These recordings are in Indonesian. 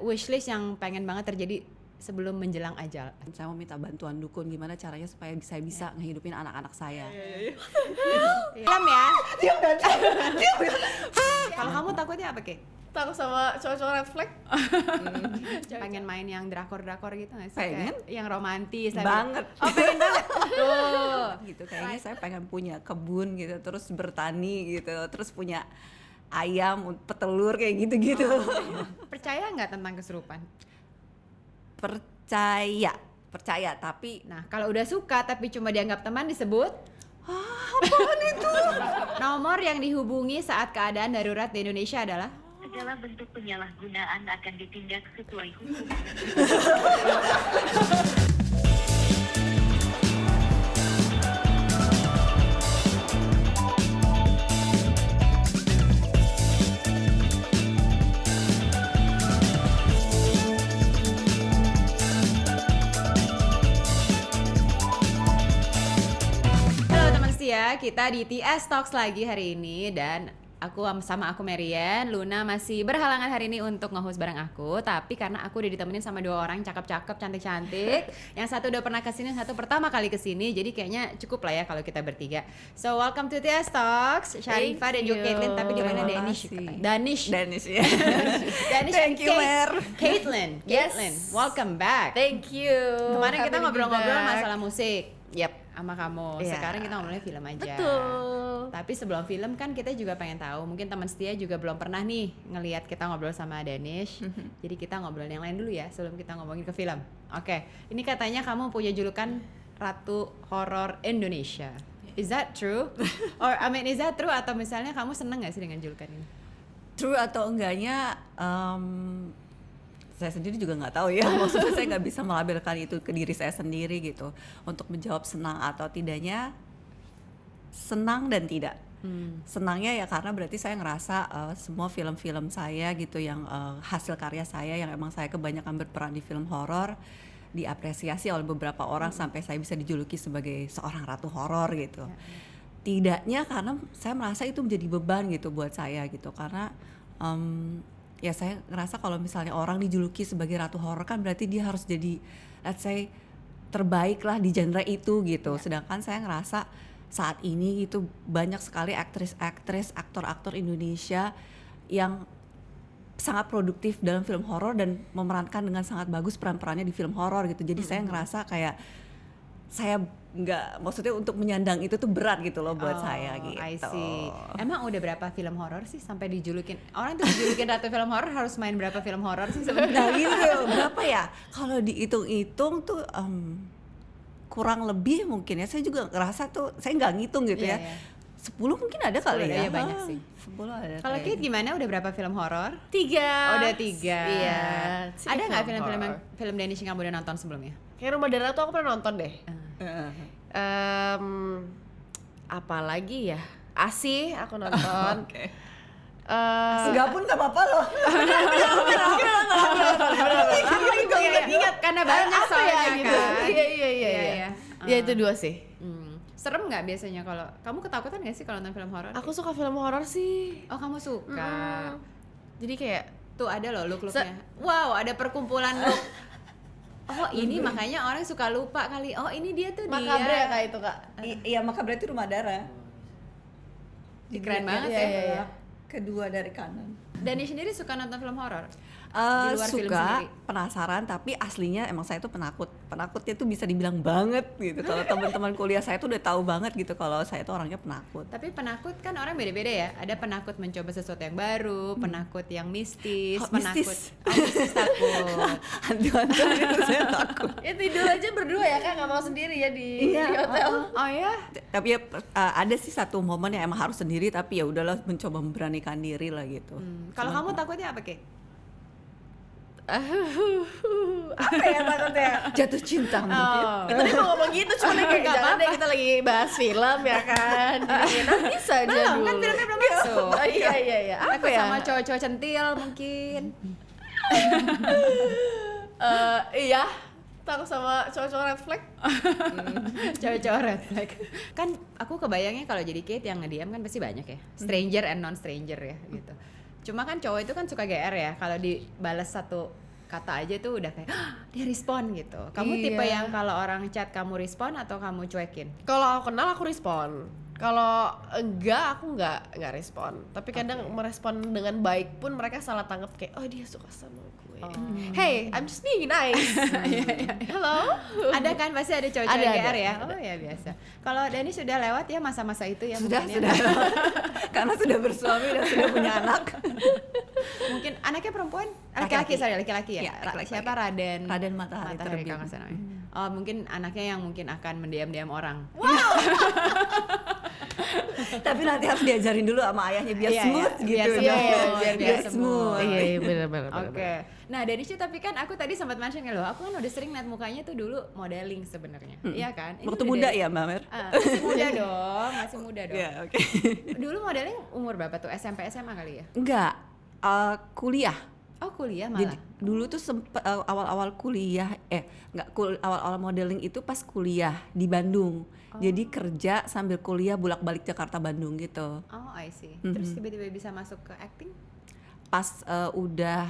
wishlist yang pengen banget terjadi sebelum menjelang ajal. Saya mau minta bantuan dukun gimana caranya supaya saya bisa ngehidupin anak-anak saya. Film ya. Kalau kamu takutnya apa, Ki? Takut sama cowok-cowok red flag. Pengen main yang drakor-drakor gitu nggak sih? Pengen. Kayak yang romantis Banget. Oh, pengen banget. Tuh. Gitu kayaknya saya pengen punya kebun gitu, terus bertani gitu, terus punya ayam, petelur kayak gitu-gitu. Percaya nggak tentang kesurupan? Percaya tapi Nah, kalau udah suka tapi cuma dianggap teman disebut apaan itu? nomor yang dihubungi saat keadaan darurat di Indonesia adalah Segala bentuk penyalahgunaan akan ditindak sesuai hukum. Halo teman setia, kita di TS Talks lagi hari ini dan sama aku Marian, Luna masih berhalangan hari ini untuk nge-host bareng aku. Tapi karena aku udah ditemenin sama dua orang cakep-cakep, cantik-cantik, yang satu udah pernah kesini, yang satu pertama kali kesini, jadi kayaknya cukup lah ya kalau kita bertiga. So welcome to TS Talks, Syarifah dan juga Caitlin. Tapi di mana Terima Danish? kasih. Danish ya. Danish Thank and you, Mer. Caitlin, Yes. welcome back. Thank you. Kemarin kita Happy to be ngobrol-ngobrol back. masalah musik. Yep. Sama kamu. Iya. Sekarang kita ngobrolnya film aja. Betul. Tapi sebelum film kan kita juga pengen tahu. Mungkin teman setia juga belum pernah nih ngelihat kita ngobrol sama Danish. Jadi kita ngobrol yang lain dulu ya sebelum kita ngomongin ke film. Oke. Ini katanya kamu punya julukan Ratu Horor Indonesia. Is that true? Or is that true atau misalnya kamu seneng gak sih dengan julukan ini? True atau enggaknya saya sendiri juga nggak tahu ya. Maksudnya saya nggak bisa melabelkan itu ke diri saya sendiri gitu. Untuk menjawab senang atau tidaknya, senang dan tidak. Senangnya ya karena berarti saya ngerasa semua film-film saya gitu yang hasil karya saya yang emang saya kebanyakan berperan di film horor diapresiasi oleh beberapa orang sampai saya bisa dijuluki sebagai seorang ratu horor gitu. Tidaknya karena saya merasa itu menjadi beban gitu buat saya gitu karena ya saya ngerasa kalau misalnya orang dijuluki sebagai ratu horor kan berarti dia harus jadi let's say terbaik lah di genre itu gitu. Sedangkan saya ngerasa saat ini itu banyak sekali aktris-aktris, aktor-aktor Indonesia yang sangat produktif dalam film horor dan memerankan dengan sangat bagus peran-perannya di film horor gitu. Jadi saya ngerasa kayak saya nggak, maksudnya untuk menyandang itu tuh berat gitu loh buat saya gitu. I see. Emang udah berapa film horor sih sampai dijulukin? Orang tuh dijulukin ratu film horor harus main berapa film horor sih sebenarnya? Nah gitu, berapa ya? Kalau dihitung-hitung tuh kurang lebih mungkin ya. Saya juga ngerasa tuh, saya nggak ngitung gitu Iya, ya. iya. 10 mungkin ada kali 10 ya. ya, banyak sih. 10 ada. Kalau Kate gimana? Udah berapa film horor? 3. Oh, udah 3. Iya. Ada nggak Film film-film horror. film Danish yang kamu udah nonton sebelumnya? Kayak Rumah Darah tuh aku pernah nonton deh. Heeh. Apa lagi ya? Asi aku nonton. Oke. Enggak pun nggak apa-apa loh. Ingat karena banyak apa ya soalnya gitu. kan. Iya. Ya itu 2 sih. Serem nggak biasanya kalau kamu ketakutan nggak sih kalau nonton film horor? Aku suka film horor sih. Oh, kamu suka. Jadi kayak Tuh ada loh look-looknya. Wow, ada perkumpulan look. Oh, ini makanya orang suka lupa kali. Oh, ini dia tuh makabre ya dia. kayak itu Kak. Iya, maka berarti Rumah Darah. Keren banget Iya, ya. iya. Kedua dari kanan. Dani sendiri suka nonton film horor? Di luar film Suka, sendiri? penasaran, tapi aslinya emang saya tuh penakutnya tuh bisa dibilang banget gitu. Kalau teman-teman kuliah saya tuh udah tahu banget gitu kalau saya tuh orangnya penakut. Tapi penakut kan orang beda-beda ya. Ada penakut mencoba sesuatu yang baru, penakut yang mistis, penakut Mistis. mistis takut. Hantu-hantu itu saya takut. Ya tidur aja berdua ya Kak, nggak mau sendiri ya di hotel. Oh ya? Tapi ya ada sih satu momen yang emang harus sendiri, tapi ya udahlah mencoba memberanikan diri lah gitu. Kalau kamu takutnya apa, Kate? Apa ya takutnya? Jatuh cinta mungkin. Oh. Tadi mau ngomong gitu cuma kayak Nggak jangan apa-apa. deh kita lagi bahas film ya kan. Jadi nangis aja Belum, dulu. kan filmnya belum masuk. Oh, iya. Apa Takut ya? sama cowok-cowok centil mungkin. Iya. Takut sama cowok-cowok red flag. Cowok-cowok red flag. Kan aku kebayangnya kalau jadi Kate yang ngediam kan pasti banyak ya. Stranger and non stranger ya gitu. Cuma kan cowok itu kan suka GR ya kalau dibalas satu kata aja tuh udah kayak dia respon gitu. Kamu Iya. tipe yang kalau orang chat kamu respon atau kamu cuekin? Kalau aku kenal aku respon. Kalau enggak aku enggak respon. Tapi kadang merespon dengan baik pun mereka salah tanggap kayak oh dia suka sama gue. Hey, I'm just being nice. Hello. Ada kan pasti ada cowok-cowok Ada, GR ya. ada. Oh ya biasa. Kalau Dani sudah lewat ya masa-masa itu ya Sudah, mungkin sudah. ya. Karena sudah bersuami dan sudah punya anak. Mungkin anaknya perempuan? Laki-laki. Laki-laki ya. Iya, laki-laki. Siapa Raden? Raden Matahari Terbit. kalau nggak salah. Oh, mungkin anaknya yang mungkin akan mendiam-diam orang. Tapi nanti harus diajarin dulu sama ayahnya biar Iya, smooth iya, gitu. biar smooth, biar smooth. Iya benar. Oke. Nah, dari situ tapi kan aku tadi sempat mention ya loh, aku kan udah sering lihat mukanya tuh dulu modeling sebenarnya. Iya kan? Ini Waktu udah muda dari- ya Mbak Mer? Masih muda dong, masih muda dong. Iya, oke. Dulu modeling umur berapa tuh? SMP SMA kali ya? Enggak, kuliah. Oh, kuliah Jadi malah. dulu tuh sempet awal-awal kuliah, awal-awal modeling itu pas kuliah di Bandung. Jadi kerja sambil kuliah bolak-balik Jakarta Bandung gitu. Oh, I see. Terus tiba-tiba bisa masuk ke acting? Pas udah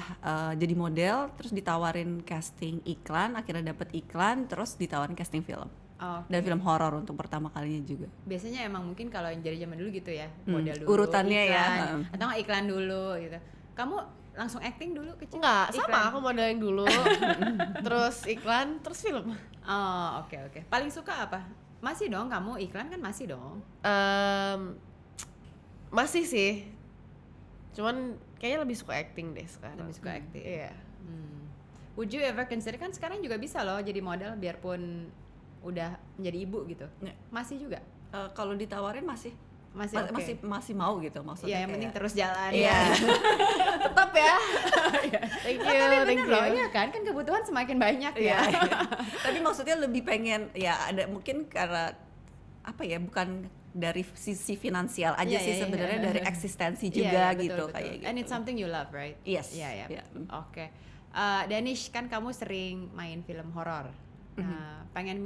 jadi model, terus ditawarin casting iklan, akhirnya dapet iklan, terus ditawarin casting film. Oh, Dan film horor untuk pertama kalinya juga. biasanya emang mungkin kalau yang dari zaman dulu gitu ya, model dulu, urutannya ya. iklan, atau nggak iklan dulu gitu. Kamu langsung acting dulu kecil? Enggak, sama Iklan? aku modeling dulu. Terus iklan, terus film. Oh, oke. Paling suka apa? Masih dong, kamu iklan kan masih dong. Masih sih. Cuman kayaknya lebih suka acting deh sekarang. Lebih suka acting. Iya. Would you ever consider, kan sekarang juga bisa loh jadi model biarpun udah menjadi ibu gitu? Ya. Masih juga? Kalau ditawarin masih Masih oke? masih mau gitu maksudnya. Iya, yang penting kayak- terus jalan. Iya. Tetap ya. Thank you, Tapi thank bener you. loh, iya kan kebutuhan semakin banyak Iya. ya. Tapi maksudnya lebih pengen ya ada mungkin karena apa ya, bukan dari sisi finansial aja Iya, sih iya, sebenarnya, iya. dari eksistensi Iya, juga iya, betul, gitu betul. kayak gitu. And it's something you love, right? Yes. Iya, iya. Iya. Oke. Danish, kan kamu sering main film horor. Nah, pengen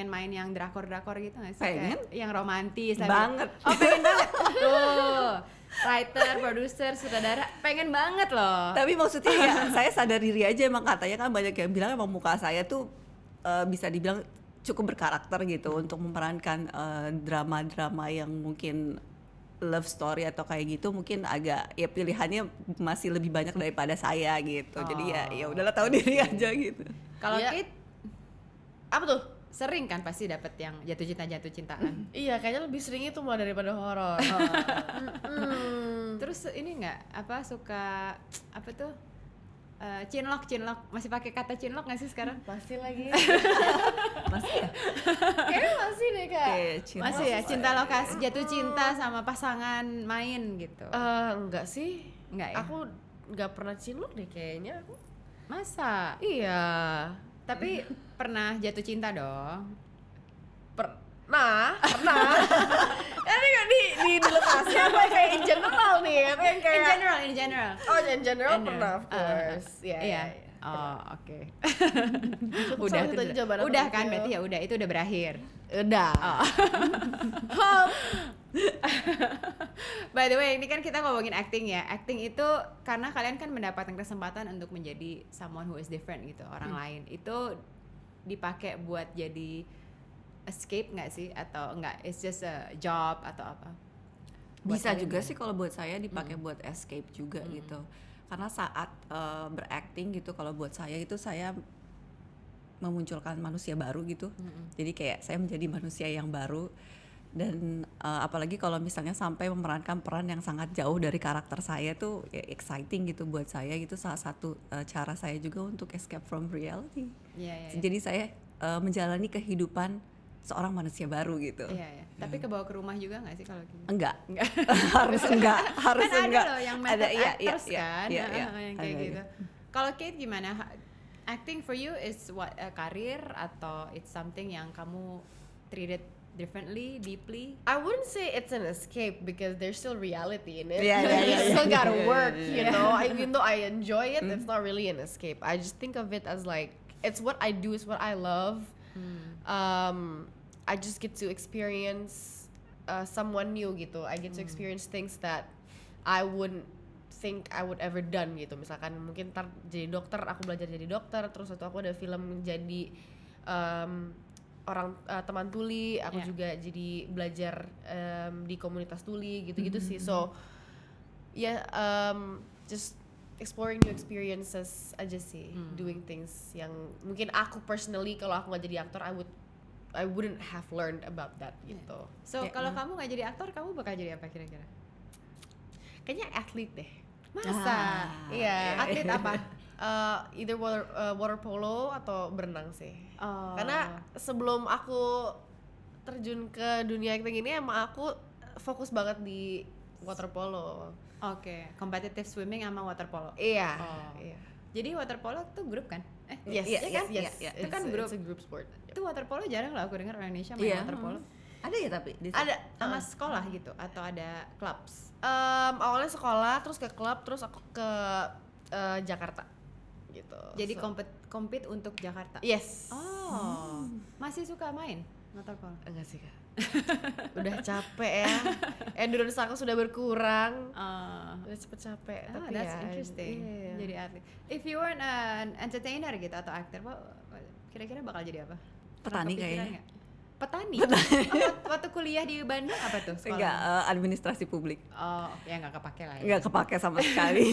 main yang drakor-drakor gitu nggak sih? Pengen. Kayak yang romantis tapi- Banget. Oh, pengen banget. Tuh. Writer, produser, sutradara, pengen banget loh. Tapi maksudnya ya saya sadar diri aja, emang katanya kan banyak yang bilang emang muka saya tuh bisa dibilang cukup berkarakter gitu untuk memerankan drama-drama yang mungkin love story atau kayak gitu, mungkin agak ya pilihannya masih lebih banyak daripada saya gitu. Jadi ya udahlah, tahu diri aja gitu. Kalau Iya. Kit Apa tuh? sering kan pasti dapet yang jatuh cintaan. Iya, kayaknya lebih sering itu malah daripada horor. Terus ini nggak apa suka apa tuh cinlok masih pakai kata cinlok nggak sih sekarang? Masih lagi. Masih ya? Kayaknya masih deh, Kak. Masih ya, cinta lokasi, jatuh cinta sama pasangan main gitu. Enggak sih. Enggak ya? Aku enggak pernah cinlok deh kayaknya aku. Masa? Iya. Tapi pernah jatuh cinta dong. Pernah. Ini kan di lokasi apa kayak in general nih, apa yang kayak In general. Oh, in general In pernah, of general. course. Iya. Iya. Oh, oke. Cukup Udah sama tuh, tadi jawaban aku udah gitu. kan berarti ya udah itu udah berakhir. Udah. By the way, ini kan kita ngomongin acting ya. Acting itu karena kalian kan mendapatkan kesempatan untuk menjadi someone who is different gitu, orang lain. Itu dipakai buat jadi escape nggak sih atau enggak? It's just a job atau apa? Buat Bisa kalian juga gimana? sih kalau buat saya dipakai buat escape juga gitu. Karena saat berakting gitu, kalau buat saya itu saya memunculkan manusia baru gitu. Jadi kayak saya menjadi manusia yang baru, dan apalagi kalau misalnya sampai memerankan peran yang sangat jauh dari karakter saya tuh ya exciting gitu buat saya. Gitu salah satu cara saya juga untuk escape from reality. Iya. Jadi saya menjalani kehidupan seorang manusia baru gitu. Iya. Tapi kebawa ke rumah juga nggak sih kalau gitu? Enggak. harus enggak. Kan enggak. ada loh yang method iya, actors iya, kan, iya, iya. yang kayak Ada, gitu. Kalau Kate gimana? Acting for you is what, karir atau it's something yang kamu treated differently, deeply? I wouldn't say it's an escape because there's still reality in it. Yeah, You still yeah, gotta yeah, work, yeah, you know. Even though I enjoy it, it's not really an escape. I just think of it as like it's what I do, it's what I love. I just get to experience someone new gitu. I get to experience things that I wouldn't think I would ever done gitu. Misalkan mungkin ntar jadi dokter, aku belajar jadi dokter, terus waktu aku ada film jadi orang teman tuli, aku Yeah. juga jadi belajar di komunitas tuli gitu-gitu sih. So just exploring new experiences aja sih, doing things yang mungkin aku personally kalau aku nggak jadi aktor I wouldn't have learned about that gitu. So Ya, kalau kamu nggak jadi aktor, kamu bakal jadi apa kira-kira? Kayaknya atlet deh. Masa? Iya. Atlet apa? Either water polo atau berenang sih. Oh. Karena sebelum aku terjun ke dunia acting ini emang aku fokus banget di water polo. Oke, competitive swimming sama water polo. Iya. Oh. Iya. Jadi water polo tuh grup kan? Yes, iya kan? yes. Itu kan It's a grup. group sport. Itu water polo jarang lah aku dengar orang Indonesia main Iya. water polo. Ada ya tapi di Ada Sama sekolah gitu atau ada clubs? awalnya sekolah, terus ke klub, terus aku ke Jakarta gitu. Jadi So- compete untuk Jakarta. Yes. Oh, masih suka main water polo? Enggak sih kak. Udah capek ya. Endurance aku sudah berkurang. Udah cepet capek. Oh, Tapi that's ya, interesting. iya. Jadi atlet. If you weren't an entertainer gitu atau aktor, kira-kira bakal jadi apa? Petani Pernah kepikiran kayaknya. nggak? Petani. Waktu kuliah di Bandung apa tuh sekolah? Enggak, administrasi publik. Oh, ya nggak kepake lah. Ya. Enggak kepake sama sekali.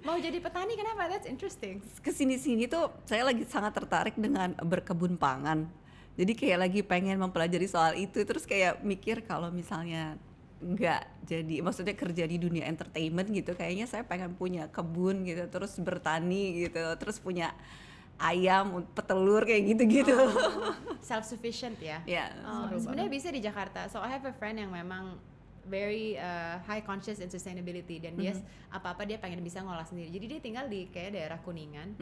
Mau jadi petani kenapa? That's interesting. Kesini-sini tuh saya lagi sangat tertarik dengan berkebun pangan. Jadi kayak lagi pengen mempelajari soal itu, terus kayak mikir kalau misalnya nggak jadi, maksudnya kerja di dunia entertainment gitu, kayaknya saya pengen punya kebun gitu, terus bertani gitu, terus punya ayam, petelur kayak gitu-gitu. Self sufficient ya. Ya. Seru Sebenarnya bisa di Jakarta. So I have a friend yang memang very high conscious in sustainability dan dia apa-apa dia pengen bisa ngolah sendiri. Jadi dia tinggal di kayak daerah Kuningan.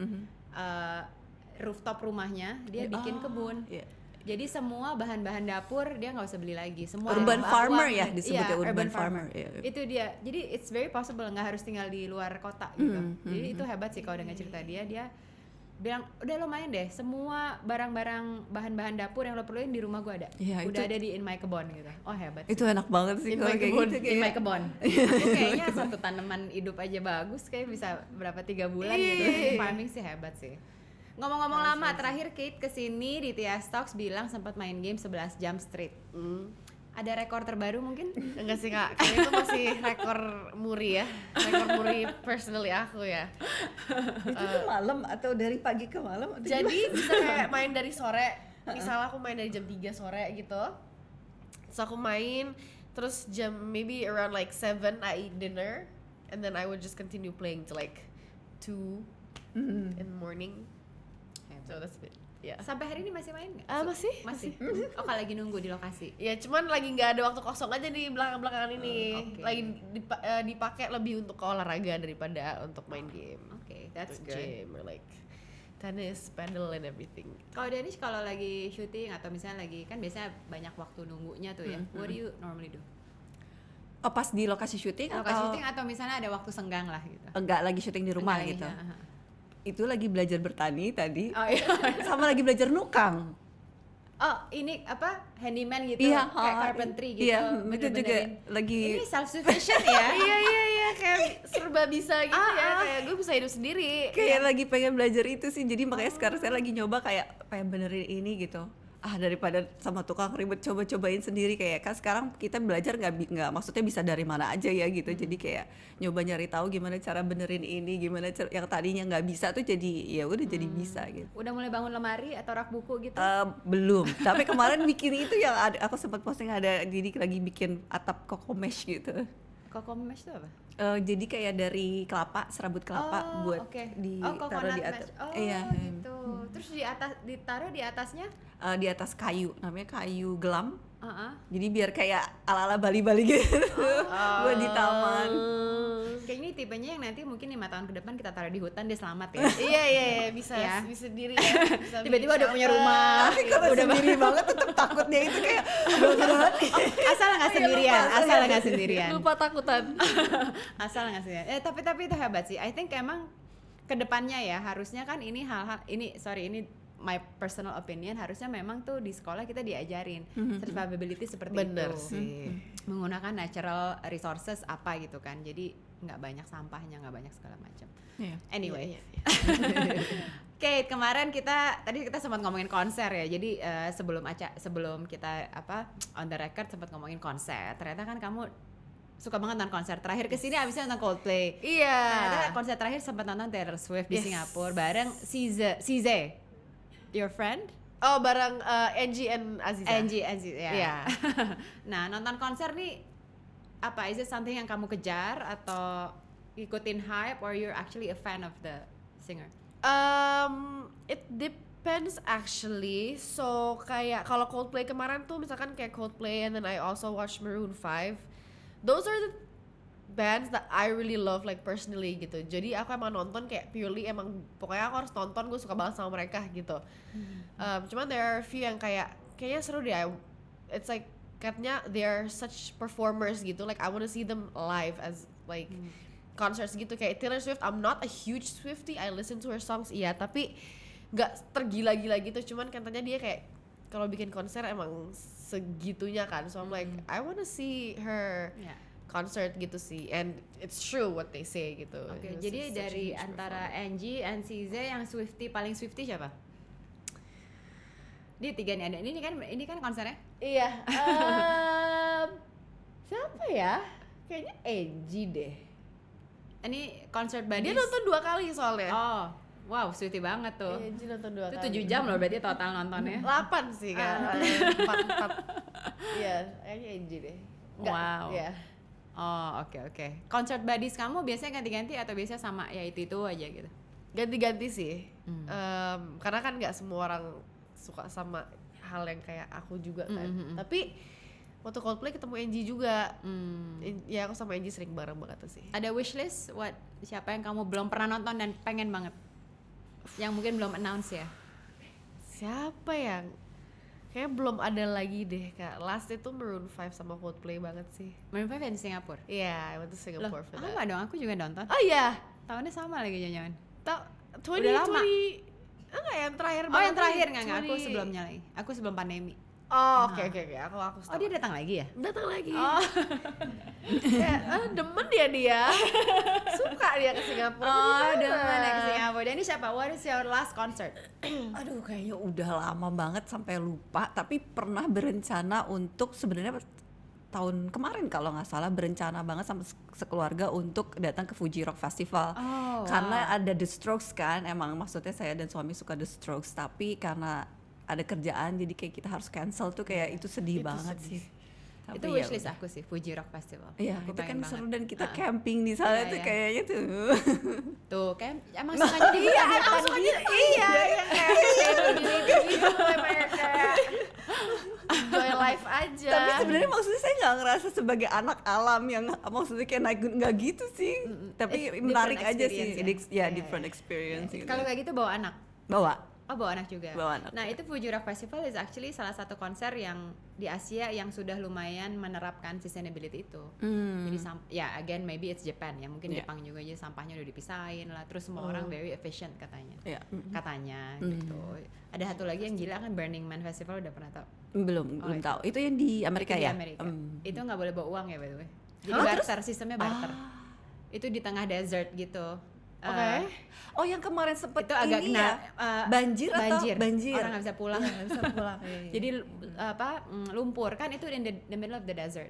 Rooftop rumahnya dia bikin kebun. Iya. Jadi semua bahan-bahan dapur dia nggak usah beli lagi. Semua Urban ada farmer uang. ya disebutnya, Iya, urban farmer. Iya. Itu dia. Jadi it's very possible nggak harus tinggal di luar kota gitu. Jadi itu hebat sih kalau dengar cerita dia bilang udah lo main deh semua barang-barang bahan-bahan dapur yang lo perluin di rumah gua ada. Iya, Udah itu- ada di In My Kebon gitu. Oh hebat. Itu enak banget sih In kalau my kayak kebun. gitu. In Kayak My Kebon. Aku kayaknya satu tanaman hidup aja bagus kayak bisa berapa 3 bulan gitu. Farming sih hebat sih. Ngomong-ngomong lama, terakhir Kate kesini di TS Talks bilang sempat main game 11 jam straight. Ada rekor terbaru mungkin? Enggak sih kak, kayaknya itu masih rekor muri ya. Rekor muri personally aku ya. itu tuh malam atau dari pagi ke malam? Atau Jadi bisa kayak main dari sore. Misalnya aku main dari jam 3 sore gitu. Terus aku main, terus jam maybe around like 7 I eat dinner, and then I would just continue playing to like 2 in the morning. So that's it. Yeah. Sampai hari ini masih main nggak? Masih. Masih. Oh, kalau lagi nunggu di lokasi. Ya cuman lagi nggak ada waktu kosong aja di belakang-belakangan ini. Oke. Lagi dipakai lebih untuk ke olahraga daripada untuk main game. Oke, that's Untuk good. gym or like tennis, paddle and everything. Kalau Danish kalau lagi syuting atau misalnya lagi kan biasanya banyak waktu nunggunya tuh ya. What do you normally do? Oh, pas di lokasi syuting Lokasi atau syuting atau misalnya ada waktu senggang lah gitu. enggak lagi syuting di rumah Enggak lagi, gitu? ha, ha. Itu lagi belajar bertani tadi. Oh iya. Sama lagi belajar nukang. Oh, ini apa? Handyman gitu, Iya, kayak carpentry gitu. Iya, itu juga bener-benerin. lagi Ini self sufficient ya. Iya kayak serba bisa gitu ya, kayak gue bisa hidup sendiri. kayak lagi pengen belajar itu sih. Jadi makanya sekarang saya lagi nyoba kayak pengen benerin ini gitu. Daripada sama tukang ribet, coba-cobain sendiri. Kayak kan sekarang kita belajar nggak maksudnya bisa dari mana aja ya gitu. Jadi kayak nyoba nyari tahu gimana cara benerin ini, gimana cara yang tadinya nggak bisa tuh jadi ya udah jadi bisa gitu. Udah mulai bangun lemari atau rak buku gitu? Belum, tapi kemarin bikin itu yang ada, aku sempat posting ada, jadi lagi bikin atap koko mesh gitu. Koko mesh itu apa? Jadi kayak dari kelapa, serabut kelapa buat oke. ditaruh di coconut atas. mesh. Oh, Iya, gitu. Terus ditaruh di atasnya? di atas kayu, namanya kayu gelam. Heeh. Jadi biar kayak ala-ala Bali-Bali gitu, buat di taman. Kayak ini tipenya yang nanti mungkin 5 tahun ke depan kita taruh di hutan dia selamat ya. Iya bisa Ya. bisa sendiri ya. Bisa Tiba-tiba bikin udah punya shelter. rumah. Tapi kalau sendiri banget tetap takutnya itu kayak Asal nggak sendirian, asal nggak sendirian. Lupa takutan. Asal nggak sendirian. Tapi itu hebat sih. I think emang kedepannya ya harusnya kan ini hal-hal ini my personal opinion, harusnya memang tuh di sekolah kita diajarin survivability seperti Bener itu. sih. Menggunakan natural resources apa gitu kan. Jadi nggak banyak sampahnya, nggak banyak segala macam. Iya. Anyway, Iya, iya. Kate, kemarin tadi kita sempat ngomongin konser ya. Jadi sebelum kita on the record sempat ngomongin konser. Ternyata kan kamu suka banget nonton konser. Terakhir kesini abisnya nonton Coldplay. Iya. Ternyata konser terakhir sempat nonton Taylor Swift di Yes. Singapura bareng Cize, your friend? Oh, bareng Angie and Aziza. Angie, ya. Iya. Nah, nonton konser nih apa? Is it something yang kamu kejar atau ikutin hype, or you're actually a fan of the singer? It depends actually. So kayak kalau Coldplay kemarin tuh misalkan kayak Coldplay and then I also watch Maroon 5. Those are the bands that I really love like personally gitu. Jadi aku emang nonton kayak purely emang pokoknya aku harus nonton, gue suka banget sama mereka gitu. Cuman there are a few yang kayaknya seru deh. It's like katanya they are such performers gitu. Like I want to see them live as like concerts gitu. Kayak Taylor Swift, I'm not a huge Swiftie. I listen to her songs iya, tapi nggak tergila-gila gitu. Cuman katanya dia kayak kalau bikin konser emang segitunya kan. So I'm like I want to see her Yeah. concert gitu sih, and it's true what they say gitu. Oke, It's jadi such a dari huge antara performer. Angie and Cize yang paling Swiftie siapa? Dia tiga nih ada. Ini kan konsernya. Iya. Siapa ya? Kayaknya Angie deh. Ini concert buddies. Dia nonton 2 kali soalnya. Oh, wow, Swiftie banget tuh. Angie nonton 2 Itu kali. 7 jam loh berarti total nontonnya. 8 sih kan. 4. Iya, kayaknya Angie deh. Wow. Iya. Oh, oke. Concert buddies kamu biasanya ganti-ganti atau biasanya sama ya itu aja gitu? Ganti-ganti sih. Karena kan nggak semua orang suka sama hal yang kayak aku juga kan. Tapi waktu Coldplay ketemu Angie juga. Ya aku sama Angie sering bareng banget tuh sih. Ada wishlist siapa yang kamu belum pernah nonton dan pengen banget? Yang mungkin belum announce ya? Siapa yang kayaknya belum ada lagi deh Kak. Last itu Maroon 5 sama Coldplay banget sih. Maroon 5 yang di Singapura? Iya, I went to Loh, Singapore for that. sama dong, aku juga nonton. Oh iya, Tahunnya sama lagi jangan-jangan. 2020. Udah lama. Enggak, yang terakhir Oh, banget yang terakhir nih, enggak, aku 20. sebelumnya lagi. Aku sebelum pandemi. Oh, oke. Aku Oh, dia datang lagi ya? datang lagi. Oh. Kayak, demen dia. Suka dia ke Singapura. Oh, Gimana? demen ya ke Singapura. Dan ini siapa? What is your last concert? Aduh, kayaknya udah lama banget sampai lupa. Tapi pernah berencana untuk sebenarnya tahun kemarin kalau nggak salah berencana banget sama sekeluarga untuk datang ke Fuji Rock Festival. Oh, Karena ada The Strokes kan, emang maksudnya saya dan suami suka The Strokes, tapi karena ada kerjaan jadi kayak kita harus cancel tuh, kayak itu sedih banget sih. Tapi itu ya wishlist udah. aku sih, Fuji Rock Festival. Iya, Aku itu kan pengen seru banget. dan kita camping di sana Iya, tuh iya. kayaknya tuh. Tuh, kayak emang sukanya di hutan-hutan gitu. Iya, yang kayak gitu, emang kayak enjoy life aja. Tapi sebenarnya maksudnya saya nggak ngerasa sebagai anak alam yang maksudnya kayak naik gunung, nggak gitu sih. Tapi It's menarik different aja sih. experience Ya, different experience gitu. Kalau kayak gitu bawa anak. Bawa. Oh, bawa anak juga. Bawa anak. Nah, itu Fuji Rock Festival is actually salah satu konser yang di Asia yang sudah lumayan menerapkan sustainability itu. Jadi ya again maybe it's Japan ya, mungkin Yeah. Jepang juga aja sampahnya udah dipisahin lah. Terus semua orang very efficient katanya. Ya. Katanya gitu. Ada satu lagi yang gila kan, Burning Man Festival, udah pernah tau? Belum tahu. Itu yang di Amerika Itu ya? Di Amerika. Itu nggak boleh bawa uang ya by the way. Jadi Hah? barter, sistemnya barter. Itu di tengah desert gitu. Oke. Oh, yang kemarin sempet Itu agak ini kena ya? Banjir atau banjir. banjir? Orang nggak bisa pulang. Bisa pulang. Iya. Jadi lumpur kan, itu in the middle of the desert.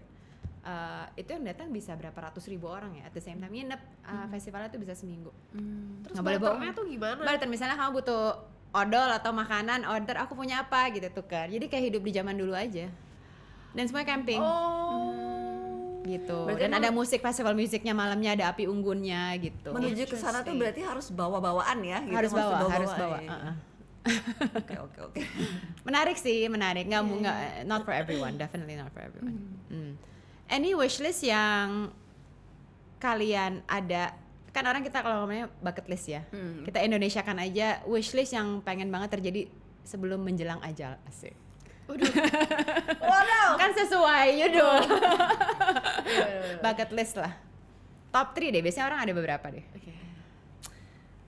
Itu yang datang bisa berapa ratus ribu orang ya at the same time nginep. Festivalnya tuh bisa seminggu. Terus Nggak boleh bawa barternya tuh gimana? Barter, misalnya kamu butuh odol atau makanan, order aku punya apa gitu, tukar. Jadi kayak hidup di zaman dulu aja. Dan semuanya camping gitu. Berarti Dan emang- ada musik, festival musiknya malamnya ada api unggunnya gitu. Menuju ke sana tuh berarti harus bawa-bawaan ya? Gitu, harus bawa, maksud harus bawa. Iya. Oke. Menarik sih, menarik. Nggak, not for everyone, definitely not for everyone. Any wishlist yang kalian ada? Kan orang kita kalau ngomongnya bucket list ya. Kita Indonesia kan aja wishlist yang pengen banget terjadi sebelum menjelang ajal, asik. Waduh. Kan sesuai judul. Bucket list lah. Top 3 deh, biasanya orang ada beberapa deh. Oke.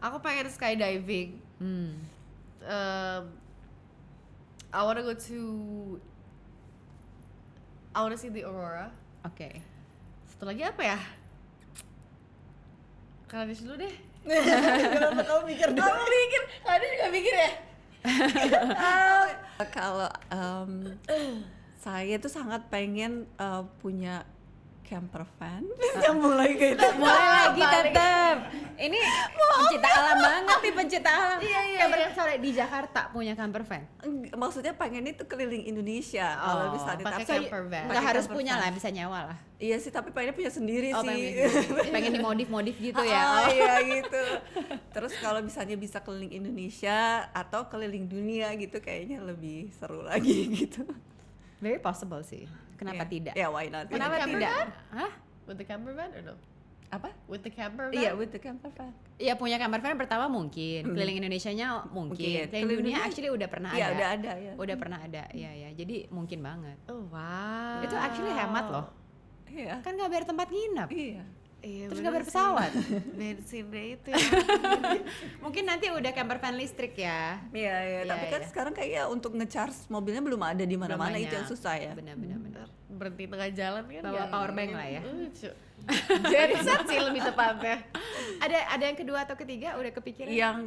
Aku pengen skydiving. I wanna see the aurora. Oke. Satu lagi apa ya? Kalian dulu deh. Kenapa kamu mikir dulu? Kamu mikir, kalian juga mikir ya? Kalau saya tuh sangat pengen punya camper van. Nyambung lagi kayak itu. Mulai lagi tetep. Ini pencinta alam banget nih, pencinta alam. Iya, Camper sorry, di Jakarta punya camper van. Maksudnya pengen itu keliling Indonesia. Kalau misalnya pakai tapi camper van. Nggak harus camper punya van. lah, bisa nyewa lah. Iya sih, tapi pengennya punya sendiri Oh, sih. pengen dimodif-modif gitu ya. Oh iya gitu. Terus kalau misalnya bisa keliling Indonesia atau keliling dunia gitu kayaknya lebih seru lagi gitu. Very possible sih. Kenapa Iya. tidak? Ya why not? Kenapa camper tidak? van? Hah? With the camper van or no? Apa? With the camper van? Iya, with the camper van. Iya, punya camper van pertama mungkin, keliling Indonesianya mungkin, Mungkin. keliling Keliling dunia dunia- actually udah pernah Iya, ada. udah ada ya. Udah pernah ada, iya ya. Jadi mungkin banget. Oh wow. Itu actually hemat loh. Iya. Kan nggak bayar tempat nginap. Iya. Iya, Terus bener nggak bayar sih. pesawat. Bensinnya itu ya. Mungkin nanti udah camper van listrik ya. Iya, iya. Tapi Iya, kan iya. sekarang kayaknya untuk nge-charge mobilnya belum ada di mana-mana, Belum itu yang banyak. susah ya. Benar-benar. Berhenti tengah jalan kan. Bawa ya. power bank lah ya. Genset sih lebih tepatnya. Ada yang kedua atau ketiga udah kepikiran? Yang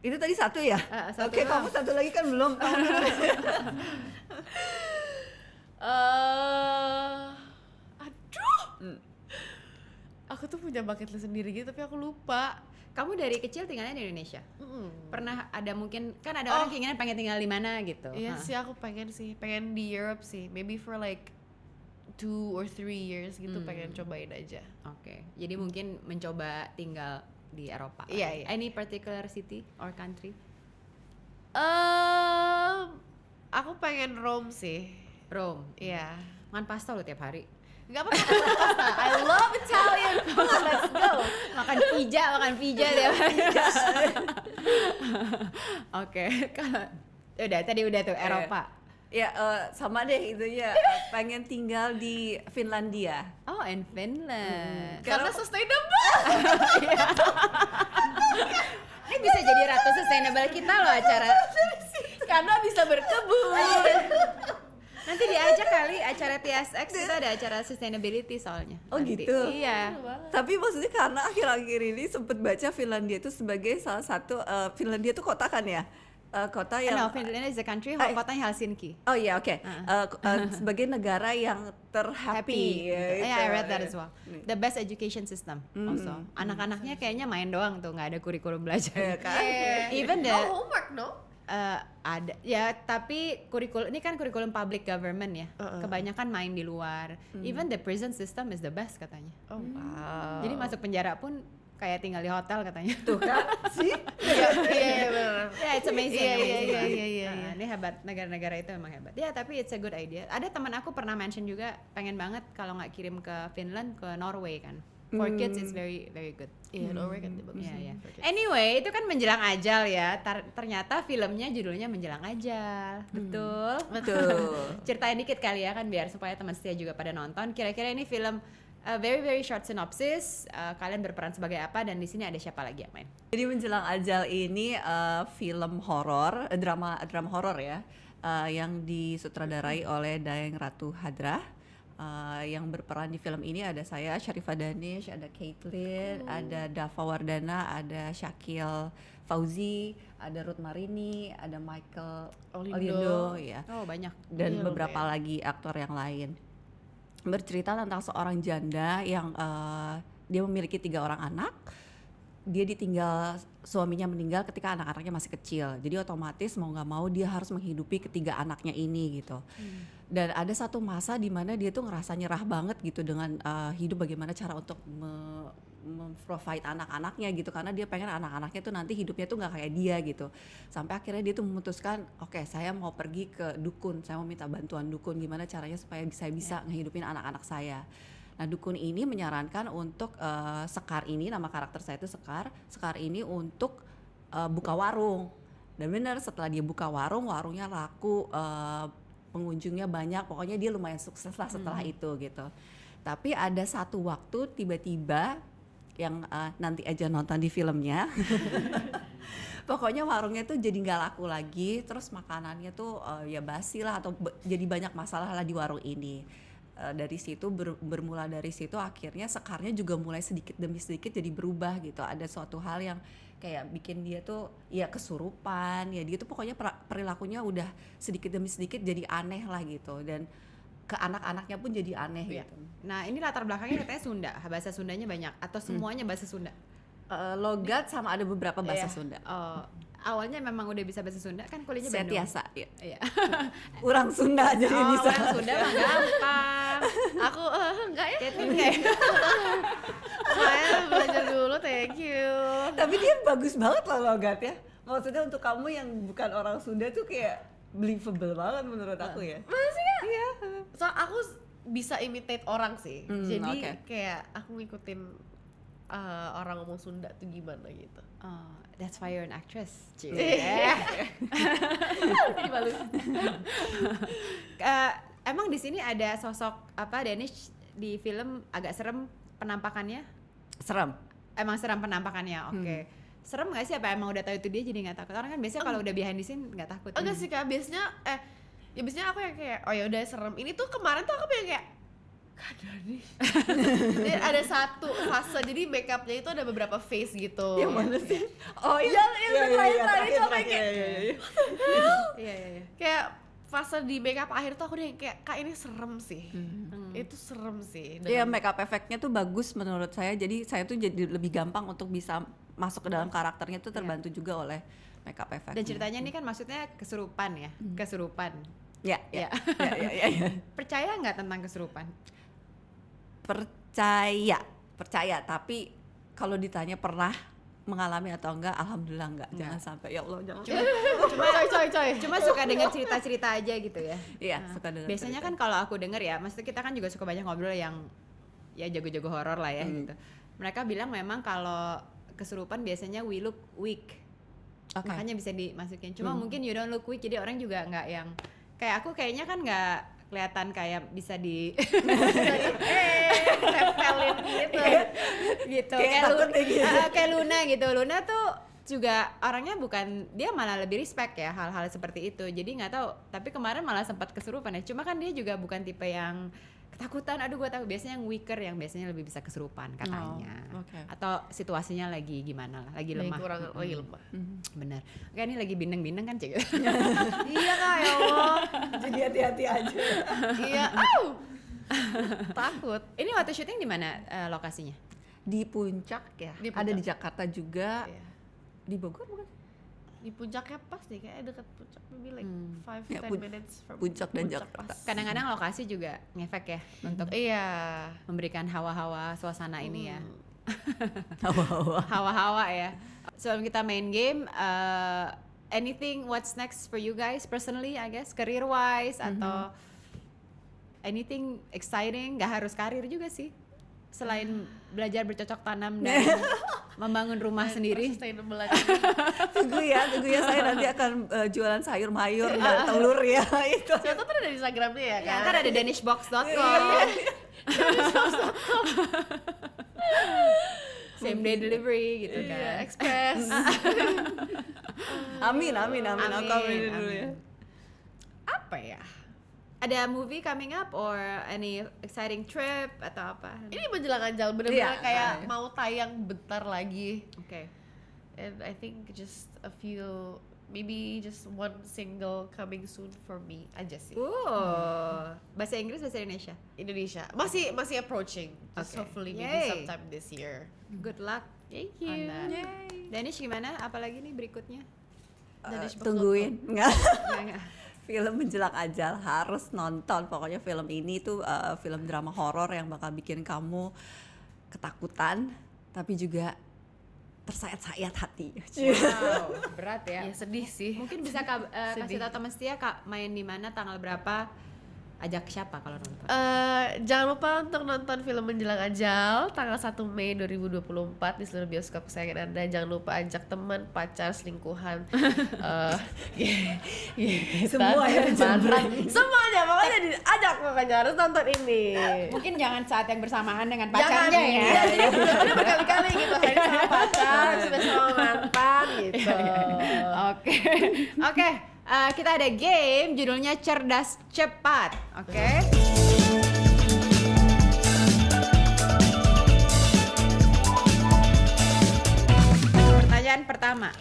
itu tadi satu ya? Satu Oke, doang. kamu satu lagi kan belum. Aduh. Aku tuh punya bucket list sendiri gitu tapi aku lupa. Kamu dari kecil tinggalnya di Indonesia? Mm. Pernah ada mungkin, kan ada orang keinginan pengen tinggal di mana gitu. Iya Hah. sih aku pengen di Europe sih. Maybe for like 2 or 3 years gitu pengen cobain aja. Oke, jadi mungkin mencoba tinggal di Eropa. Iya, iya. Any particular city or country? Aku pengen Rome sih. Rome. Iya. Makan pasta lo tiap hari. Gak apa-apa pasta. I love Italian food. Let's go. Makan pizza tiap hari. Oke, kalau udah tadi udah tuh Eropa. Ya sama deh itunya. Pengen tinggal di Finlandia. Oh, in Finland. Karena sustainable. Ini bisa jadi ratu sustainable kita loh acara. Karena bisa berkebun. Nanti diajak kali acara TSX, kita ada acara sustainability soalnya. Oh nanti. gitu? Iya. Tapi maksudnya karena akhir-akhir ini sempet baca Finlandia itu sebagai salah satu Finlandia itu kota kan ya? Kota yang No, Finland is a country, kotanya Helsinki. Oh iya oke. Sebagai negara yang terhappy. Yeah, I read that as well. The best education system also. Anak-anaknya kayaknya main doang tuh, nggak ada kurikulum belajar. Iya kan? Even the No homework, no? ada ya, tapi kurikulum ini kan kurikulum public government ya. Kebanyakan main di luar. Even the prison system is the best katanya. Oh wow. Jadi masuk penjara pun kayak tinggal di hotel katanya. Tuh kan? Sih? Iya benar. Ya, it's amazing. Iya, amazing. iya, iya, iya, Nah, iya. ini hebat, negara-negara itu memang hebat. Ya, tapi it's a good idea. Ada teman aku pernah mention juga pengen banget kalau nggak kirim ke Finland, ke Norway kan. For kids it's very very good. Iya, Norway kan bagus. Iya, iya. for kids. Anyway, itu kan menjelang ajal ya. Ternyata filmnya judulnya Menjelang Ajal. Betul. Betul. Ceritain dikit kali ya kan biar supaya teman setia juga pada nonton. Kira-kira ini film very very short synopsis. Kalian berperan sebagai apa dan di sini ada siapa lagi yang main? Jadi Menjelang Ajal ini film horor, drama horor ya, yang disutradarai oleh Dayeng Ratu Hadrah. Yang berperan di film ini ada saya, Syarifah Danish, ada Caitlyn, ada Dava Wardana, ada Syakil Fauzi, ada Ruth Marini, ada Michael Olindo ya, Oh, banyak. dan Iya, beberapa lagi aktor yang lain. Bercerita tentang seorang janda yang dia memiliki 3 orang anak. Dia ditinggal, suaminya meninggal ketika anak-anaknya masih kecil. Jadi otomatis mau nggak mau dia harus menghidupi ketiga anaknya ini gitu. Dan ada satu masa di mana dia tuh ngerasa nyerah banget gitu dengan hidup, bagaimana cara untuk memprovide anak-anaknya gitu, karena dia pengen anak-anaknya tuh nanti hidupnya tuh nggak kayak dia gitu. Sampai akhirnya dia tuh memutuskan, oke, saya mau pergi ke dukun, saya mau minta bantuan dukun gimana caranya supaya saya bisa ngehidupin anak-anak saya. Nah, dukun ini menyarankan untuk Sekar ini, nama karakter saya itu Sekar. Sekar ini untuk buka warung. Dan benar, setelah dia buka warung, warungnya laku, pengunjungnya banyak. Pokoknya dia lumayan sukses lah setelah itu gitu. Tapi ada satu waktu tiba-tiba yang nanti aja nonton di filmnya. Pokoknya warungnya tuh jadi nggak laku lagi. Terus makanannya tuh ya basi lah, atau jadi banyak masalah lah di warung ini. dari situ bermula dari situ akhirnya Sekarnya juga mulai sedikit demi sedikit jadi berubah gitu. Ada suatu hal yang kayak bikin dia tuh ya kesurupan, ya dia tuh pokoknya perilakunya udah sedikit demi sedikit jadi aneh lah gitu, dan ke anak-anaknya pun jadi aneh gitu. Nah ini latar belakangnya katanya Sunda, bahasa Sundanya banyak atau semuanya bahasa Sunda? Logat sama ada beberapa bahasa Iya. Sunda. Oh, awalnya memang udah bisa bahasa Sunda kan kuliahnya Bandung. Setiasa ya. Iya. Orang Sunda jadi Oh, bisa. orang Sunda mah gampang. Aku enggak ya. Catherine enggak ya? Saya belajar dulu, thank you. Tapi dia bagus banget loh logatnya. Maksudnya untuk kamu yang bukan orang Sunda tuh kayak believable banget menurut aku ya. Masih ya? Iya. So aku bisa imitate orang sih. Jadi oke. kayak aku ngikutin orang ngomong Sunda tuh gimana gitu. Oh, that's why you're an actress. Emang di sini ada sosok apa Danish di film agak serem penampakannya? Serem. Emang serem penampakannya, oke. Serem nggak sih, apa emang udah tahu itu dia jadi nggak takut? Orang kan biasanya kalau udah behind the scene nggak takut. Enggak sih Kak, biasanya ya biasanya aku yang kayak oh ya udah serem. Ini tuh kemarin tuh aku yang kayak Kadani. Jadi ada satu fase, jadi makeupnya itu ada beberapa phase gitu. Yang mana sih? Oh Iya, terakhir itu apa terakhir. Iya, iya. kayak fase di makeup akhir tuh aku udah yang kayak Kak ini serem sih. Itu serem sih. Iya, makeup efeknya tuh bagus menurut saya. Jadi saya tuh jadi lebih gampang untuk bisa masuk ke dalam karakternya tuh terbantu juga oleh makeup efeknya. Dan ceritanya ini kan maksudnya kesurupan ya, kesurupan. Ya. Percaya nggak tentang kesurupan? Percaya, tapi kalau ditanya pernah mengalami atau enggak, alhamdulillah enggak. Jangan sampai, ya Allah jangan. Cuma suka dengar cerita-cerita aja gitu ya. Iya, suka dengar. Biasanya kan kalau aku denger ya, maksudnya kita kan juga suka banyak ngobrol yang ya jago-jago horor lah ya gitu. Mereka bilang memang kalau kesurupan biasanya we look weak. Oke. Makanya bisa dimasukin. Cuma mungkin you don't look weak, jadi orang juga nggak yang kayak aku kayaknya kan nggak kelihatan kayak bisa di tempelin gitu. gitu Kayak kayak takut kayak gitu. kayak Luna gitu. Luna tuh juga orangnya bukan, dia malah lebih respect ya hal-hal seperti itu. Jadi nggak tahu, tapi kemarin malah sempat kesurupan ya. Cuma kan dia juga bukan tipe yang ketakutan, aduh gue takut. Biasanya yang weaker, yang biasanya lebih bisa kesurupan katanya. oke. Atau situasinya lagi gimana lah, lagi lemah. Lagi lemah. Bener. Oke, ini lagi bindeng-bindeng kan Cik? Iya Kak, ya Allah. Jadi hati-hati aja. Iya. Takut. Ini waktu syuting di mana lokasinya? Di puncak ya. Di Ada puncak. di Jakarta juga. Iya. Di Bogor bukan? Di puncaknya pas deh, kayak dekat puncak, maybe like 5-10 Ya, minutes from puncak dan Jakarta. pas. Kadang-kadang lokasi juga ngefek ya untuk Iya. memberikan hawa-hawa suasana ini ya. Hawa-hawa. Hawa-hawa ya. Sebelum kita main game, anything what's next for you guys personally, I guess, career wise atau anything exciting? Gak harus karir juga sih. Selain belajar bercocok tanam dan membangun rumah sendiri. Sustainable aja. Tunggu ya saya nanti akan jualan sayur mayur dan telur ya itu. Contoh tuh ada di Instagramnya ya Ya, kan? ntar ada danishbox.com. Same day delivery gitu Iya, kan. express. Amin. Aku aminin dulu ya. Apa ya? Ada movie coming up or any exciting trip atau apa? Ini menjelang Anjal, bener-bener Iya. kayak mau tayang bentar lagi. Oke. And I think just a few, maybe just one single coming soon for me aja sih. Bahasa Inggris, bahasa Indonesia. Indonesia masih approaching. Just Okay. hopefully maybe Yay. sometime this year. Good luck. Thank On you. that. Danish gimana? Apalagi nih berikutnya? Tungguin. Enggak. Nggak. Film Menjelang Ajal harus nonton. Pokoknya film ini tuh film drama horor yang bakal bikin kamu ketakutan tapi juga tersayat-sayat hati. Wow, berat ya. Ya sedih sih. Mungkin bisa kasih Sedih. tahu teman setia Kak main di mana, tanggal berapa, ajak siapa kalau nonton? Jangan lupa untuk nonton film Menjelang Ajal tanggal 1 Mei 2024 di seluruh bioskop kesayangan Anda. Jangan lupa ajak teman, pacar, selingkuhan, Semua ya, mantan, semuanya pokoknya diajak, makanya harus nonton ini. Mungkin jangan saat yang bersamaan dengan Jangan pacarnya ya. iya, udah berkali-kali gitu, hari ini sama pacar, sudah sama mantan gitu. Oke. Oke, kita ada game judulnya Cerdas Cepat. Oke. Pertanyaan pertama.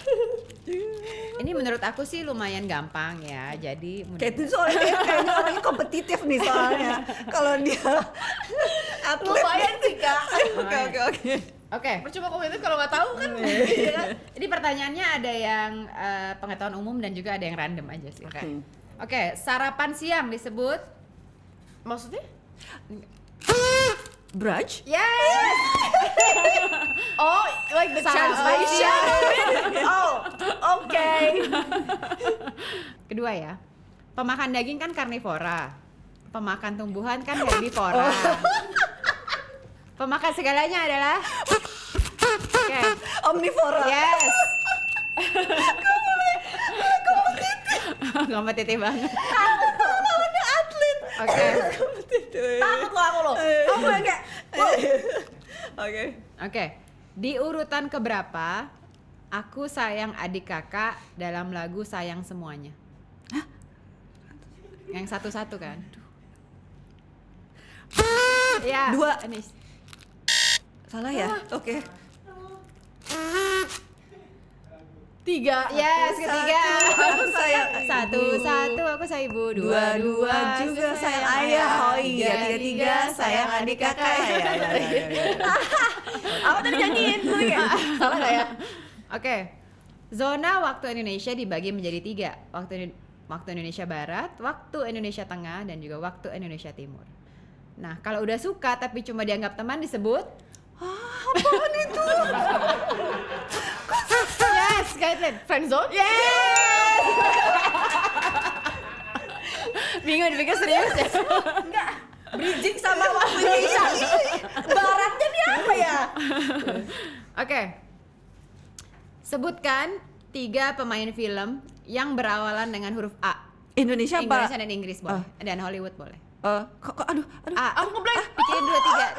Ini menurut aku sih lumayan gampang ya. Jadi Kayak itu soalnya kayaknya orangnya kompetitif nih soalnya. Kalau dia atlet. Lumayan sih kak. Oke. Oke. Percuma komentar kalau nggak tahu kan. Iya kan? Ini pertanyaannya ada yang pengetahuan umum dan juga ada yang random aja sih. Oke, sarapan siang disebut Maksudnya? Brunch? yes. Oh, like the Sarapan translation. Oh, oke. Kedua ya. Pemakan daging kan karnivora. Pemakan tumbuhan kan herbivora. Pemakan segalanya adalah oke. Omnivora. Yes. Kompetitif banget. Lawannya atlet. Oke. Takut loh aku loh. Kamu yang kayak Oke. Oke. Di urutan keberapa aku sayang adik kakak dalam lagu Sayang Semuanya? Hah? Yang satu-satu kan? Ya. Dua. Anis. Salah ya? Oke. 3. Yes, ketiga. Aku sayang Satu-satu aku sayang ibu. Dua-dua juga sayang ayah. Oh iya, tiga-tiga sayang adik kakak. Aku tadi nyanyiin dulu ya. Salah nggak ya? Oke. Zona waktu Indonesia dibagi menjadi 3. Waktu Indonesia Barat, waktu Indonesia Tengah, dan juga waktu Indonesia Timur. Nah, kalau udah suka tapi cuma dianggap teman disebut Apaan itu? yes, Caitlin. Friendzone? Yes. Bingung dipikir serius ya? Enggak. Bridging sama waktu Indonesia. Baratnya nih apa ya? Oke. Sebutkan 3 pemain film yang berawalan dengan huruf A. Indonesia Indonesia apa? dan Inggris boleh. Dan Hollywood boleh. Aduh. A. Aku ngeblank. Pikirin dulu 3.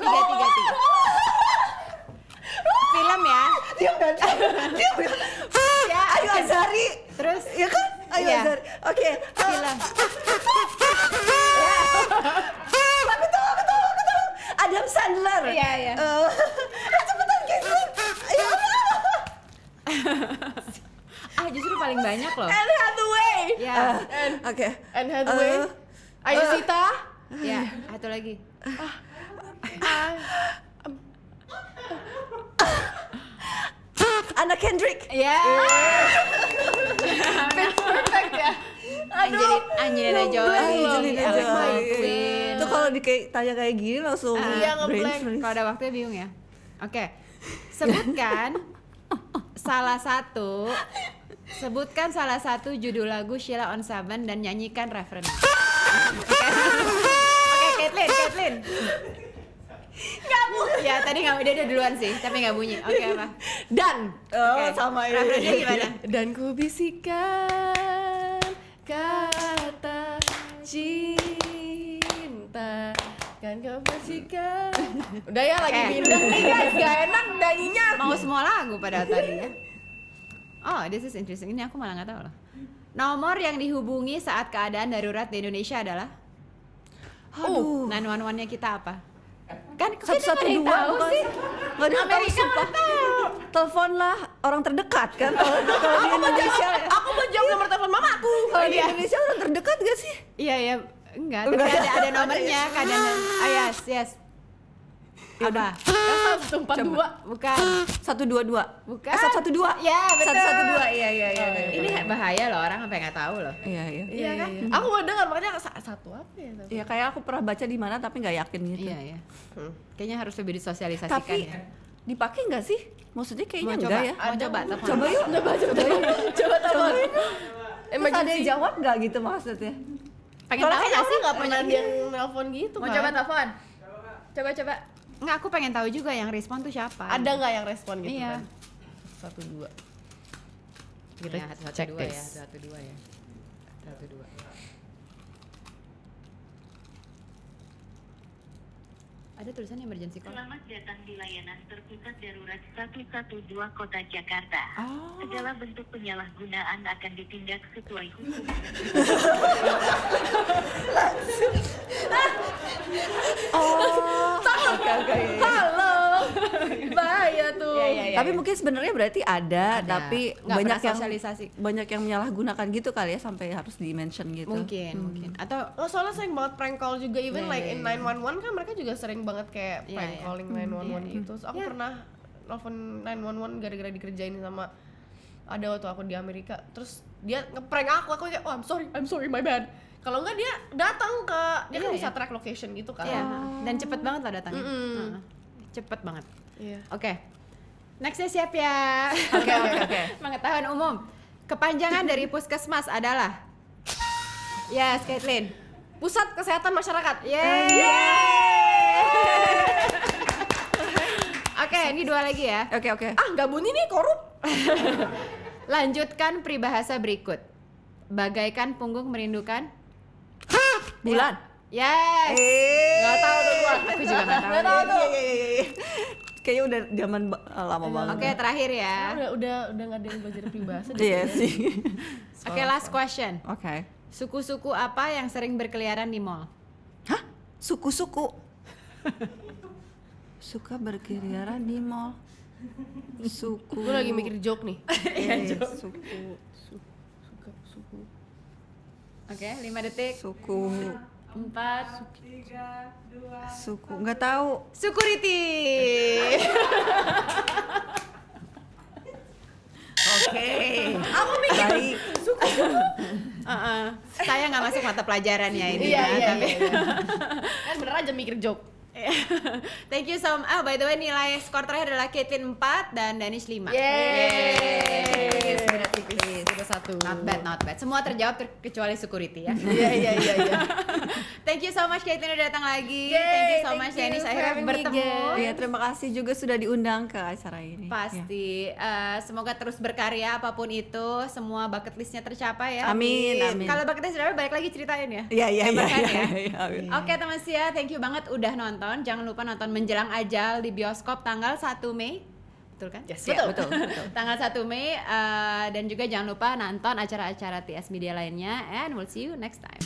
Film ya. Dia udah. Ya, Ayu Azari. terus Iya kan? Ayu Iya. Azari. Oke. film. Aku tahu. Adam Sandler. Iya. Cepetan Caitlin. Justru paling banyak loh. Anne Hathaway. Ya. Oke. Anne Hathaway. Ayu Sita. Ya, satu lagi. Anna Kendrick. Ya. Perfect ya. Angelina Jolie. Angelina Alec Jolie. Baldwin. Itu kalau tanya kayak gini langsung Iya, brain ngeblank. freeze. Kalau ada waktunya bingung ya. Oke. Sebutkan salah satu judul lagu Sheila on Seven dan nyanyikan referen. Oke, Caitlin. Nggak bunyi. Ya tadi nggak, dia udah duluan sih, tapi nggak bunyi. Oke apa? Dan. Oke. Sama ini. Referensinya gimana? Dan ku bisikan kata cinta. Kan kau bisikan. Udah ya lagi pindah nih guys, gak enak nyanyinya. Mau semua lagu pada tadi ya. Oh, this is interesting. Ini aku malah nggak tahu loh. Nomor yang dihubungi saat keadaan darurat di Indonesia adalah? Aduh. 911-nya kita apa? Kan kita 112 nggak ada yang tahu bukan? sih. Nggak ada yang tahu, Amerika sumpah. mana tahu. Teleponlah orang terdekat kan. Kalau di Indonesia ya. Aku mau jawab nomor telepon mamaku. Kalau di Indonesia orang terdekat gak sih? Iya, enggak, tapi ada nomornya kadang. Yes. Apa? 142. Bukan. 122. Bukan. 112. Ya, betul. 112. Iya. Ini bahaya loh, orang sampai nggak tahu loh. Iya. Iya kan? Aku mau dengar makanya satu apa ya? Iya kayak aku pernah baca di mana tapi nggak yakin gitu. Iya. Kayaknya harus lebih disosialisasikan Tapi ya. dipakai nggak sih? Maksudnya kayaknya Mau enggak coba? ya. Mau coba telepon. Coba yuk. Coba telepon. Terus ada yang jawab nggak gitu maksudnya? Pengen Soalnya tahu kayaknya nggak sih sih? nggak pernah ada yang nelpon gitu Mau kan? coba telepon? Coba. Nggak, aku pengen tahu juga yang respon tuh siapa. Ada nggak yang respon gitu Iya. kan? 1-2. Kita cek 112 tes. ya, 112 ya. 112. Ada tulisan emergency call. Selamat datang di layanan terpusat darurat 112 Kota Jakarta. Oh. Segala bentuk penyalahgunaan akan ditindak sesuai hukum. Oke. Halo. Bahaya tuh. Iya, iya, iya. Tapi mungkin sebenarnya berarti ada. Tapi Nggak banyak pernah yang sosialisasi. banyak yang menyalahgunakan gitu kali ya sampai harus di-mention gitu. Mungkin. Atau Oh, soalnya sering banget prank call juga, even Iya, like iya, in iya. 911 kan mereka juga sering banget kayak Iya, prank iya. calling 911 iya. gitu. So, aku pernah nelfon 911 gara-gara dikerjain sama ada waktu aku di Amerika. Terus dia ngeprank aku kayak oh I'm sorry my bad. Kalau enggak dia datang ke dia kan Iya, bisa iya. track location gitu kan. Iya, dan cepet banget loh datangnya. Mm-mm. Heeh. Cepet banget. Iya. Oke. Nextnya siap ya. Oke. Pengetahuan umum. Kepanjangan dari puskesmas adalah. Yes, Caitlin. Pusat Kesehatan Masyarakat. Yeay. Oke, ini 2 lagi ya. Oke. Ah, nggak bunyi nih korup. Lanjutkan peribahasa berikut. Bagaikan punggung merindukan. Bulan. Yes. Nggak tahu tuh gua. Aku juga nggak tahu. Nggak tahu tuh. Kayaknya udah zaman lama banget. Oke, terakhir ya. Udah nggak ada yang belajar peribahasa. Iya sih. Oke, last question. Oke. Suku-suku apa yang sering berkeliaran di mall? Hah? Suku-suku. Suka berkeliaran di mall. Suku. Gue lagi mikir joke nih. Suku. Oke, 5 detik. Suku. 4. Suku. Nggak tahu. Security. Oke. Aku mikir. Baik. Saya nggak masuk mata pelajaran ya ini Iya, ya, iya, tapi iya. Kan bener aja mikir joke. thank you so much. Oh, by the way nilai skor terakhir adalah Caitlin 4 dan Danish 5. Yeay. Beda tipis. Beda 1. Not bad. Semua terjawab kecuali security ya. Iya. Thank you so much Caitlin udah datang lagi. Yay, Thank you so thank much you Danish for akhirnya having me bertemu. again. Ya, terima kasih juga sudah diundang ke acara ini. Pasti. Semoga terus berkarya apapun itu, semua bucket listnya tercapai ya. Amin. Kalau bucket list udah balik lagi ceritain ya. Iya. Kabarkan ya. Amin. Oke teman Sia, thank you banget udah nonton. Jangan lupa nonton Menjelang Ajal di bioskop tanggal 1 Mei. Betul kan? Yes, Ya, betul. tanggal 1 Mei dan juga jangan lupa nonton acara-acara TS Media lainnya and we'll see you next time.